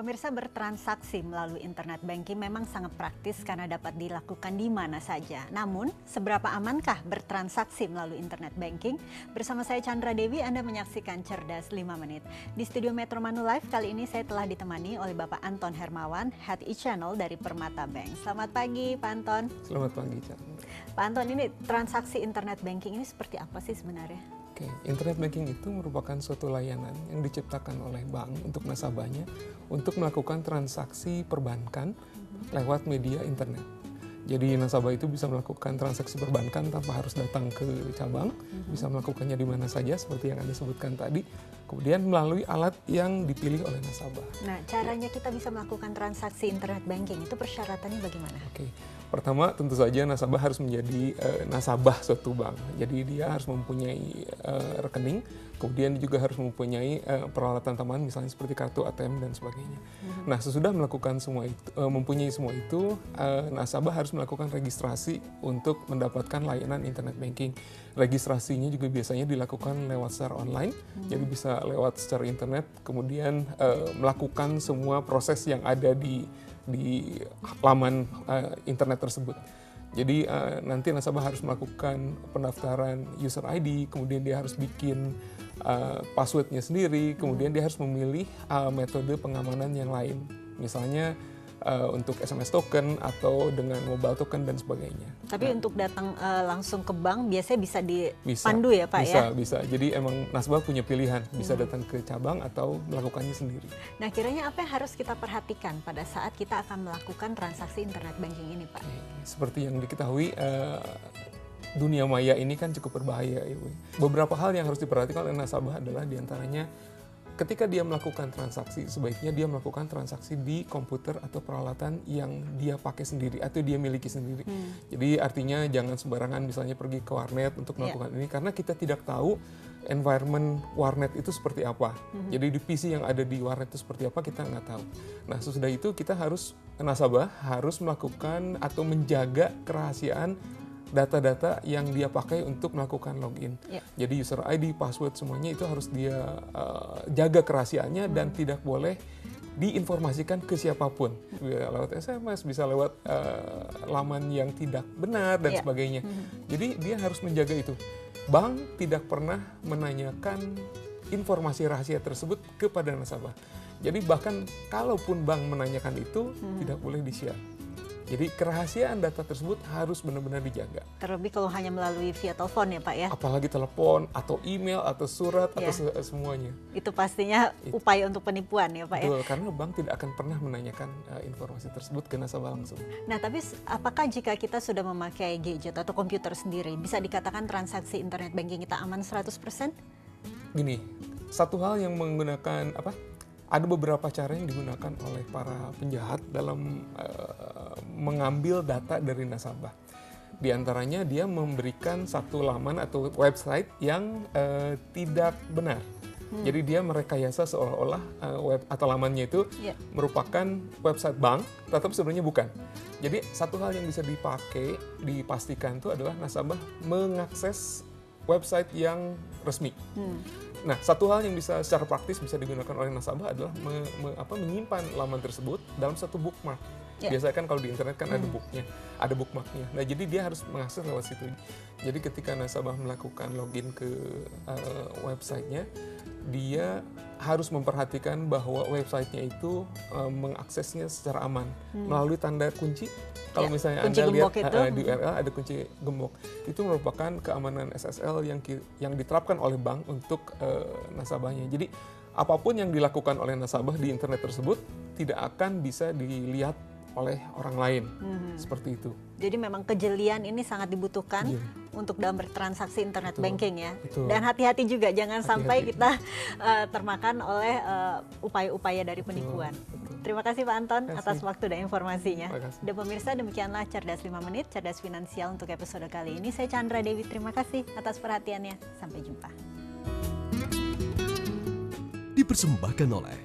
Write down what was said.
Pemirsa, bertransaksi melalui internet banking memang sangat praktis karena dapat dilakukan di mana saja. Namun, seberapa amankah bertransaksi melalui internet banking? Bersama saya Chandra Dewi, Anda menyaksikan Cerdas 5 Menit. Di studio Metro Manulife kali ini saya telah ditemani oleh Bapak Anton Hermawan, Head E-Channel dari Permata Bank. Selamat pagi Pak Anton. Selamat pagi, Chandra. Pak Anton, ini transaksi internet banking ini seperti apa sih sebenarnya? Oke, internet banking itu merupakan suatu layanan yang diciptakan oleh bank untuk nasabahnya untuk melakukan transaksi perbankan lewat media internet. Jadi nasabah itu bisa melakukan transaksi perbankan tanpa harus datang ke cabang, bisa melakukannya di mana saja seperti yang Anda sebutkan tadi, kemudian melalui alat yang dipilih oleh nasabah. Nah, caranya kita bisa melakukan transaksi internet banking itu persyaratannya bagaimana? Oke, pertama tentu saja nasabah harus menjadi nasabah suatu bank. Jadi dia harus mempunyai rekening, kemudian dia juga harus mempunyai peralatan tambahan misalnya seperti kartu ATM dan sebagainya. Nah, sesudah melakukan semua itu, mempunyai semua itu, nasabah harus melakukan registrasi untuk mendapatkan layanan internet banking. Registrasinya juga biasanya dilakukan lewat secara online, jadi bisa lewat secara internet, kemudian melakukan semua proses yang ada di laman internet tersebut. Jadi nanti nasabah harus melakukan pendaftaran user ID, kemudian dia harus bikin passwordnya sendiri, kemudian dia harus memilih metode pengamanan yang lain, misalnya untuk SMS token atau dengan mobile token dan sebagainya. Tapi untuk datang langsung ke bank biasanya bisa dipandu ya Pak ya? Bisa. Jadi emang nasabah punya pilihan, bisa datang ke cabang atau melakukannya sendiri. Nah, kiranya apa yang harus kita perhatikan pada saat kita akan melakukan transaksi internet banking ini Pak? Seperti yang diketahui, dunia maya ini kan cukup berbahaya. Beberapa hal yang harus diperhatikan oleh nasabah adalah diantaranya ketika dia melakukan transaksi, sebaiknya dia melakukan transaksi di komputer atau peralatan yang dia pakai sendiri atau dia miliki sendiri. Jadi artinya jangan sembarangan misalnya pergi ke warnet untuk melakukan ini, karena kita tidak tahu environment warnet itu seperti apa. Jadi di PC yang ada di warnet itu seperti apa kita nggak tahu. Nah, sesudah itu kita nasabah harus melakukan atau menjaga kerahasiaan data-data yang dia pakai untuk melakukan login. Jadi user ID, password, semuanya itu harus dia jaga kerahasiaannya dan tidak boleh diinformasikan ke siapapun. Bisa lewat SMS, bisa lewat laman yang tidak benar dan sebagainya. Jadi dia harus menjaga itu. Bank tidak pernah menanyakan informasi rahasia tersebut kepada nasabah. Jadi bahkan kalaupun bank menanyakan itu tidak boleh di-share. Jadi kerahasiaan data tersebut harus benar-benar dijaga. Terlebih kalau hanya melalui via telepon ya Pak ya? Apalagi telepon, atau email, atau surat, atau semuanya. Itu pastinya upaya untuk penipuan ya Pak ya? Betul, karena bank tidak akan pernah menanyakan informasi tersebut ke nasabah langsung. Nah, tapi apakah jika kita sudah memakai gadget atau komputer sendiri, bisa dikatakan transaksi internet banking kita aman 100%? Gini, satu hal yang menggunakan ada beberapa cara yang digunakan oleh para penjahat dalam mengambil data dari nasabah. Di antaranya dia memberikan satu laman atau website yang tidak benar. Jadi dia merekayasa seolah-olah web atau lamannya itu merupakan website bank, tetapi sebenarnya bukan. Jadi satu hal yang bisa dipastikan itu adalah nasabah mengakses website yang resmi. Nah, satu hal yang bisa secara praktis bisa digunakan oleh nasabah adalah menyimpan laman tersebut dalam satu bookmark. Biasanya kan kalau di internet kan ada bookmarknya. Nah, jadi dia harus mengakses lewat situ. Jadi ketika nasabah melakukan login ke websitenya, dia harus memperhatikan bahwa websitenya itu mengaksesnya secara aman melalui tanda kunci. Kalau misalnya Anda lihat di URL ada kunci gembok, itu merupakan keamanan SSL yang diterapkan oleh bank untuk nasabahnya. Jadi apapun yang dilakukan oleh nasabah di internet tersebut tidak akan bisa dilihat oleh orang lain, seperti itu. Jadi memang kejelian ini sangat dibutuhkan untuk dalam bertransaksi internet banking ya. Dan hati-hati juga, jangan sampai kita termakan oleh upaya-upaya dari penipuan. Terima kasih Pak Anton atas waktu dan informasinya. Dan pemirsa, demikianlah Cerdas 5 Menit, Cerdas Finansial untuk episode kali ini. Saya Chandra Dewi, terima kasih atas perhatiannya. Sampai jumpa. Dipersembahkan oleh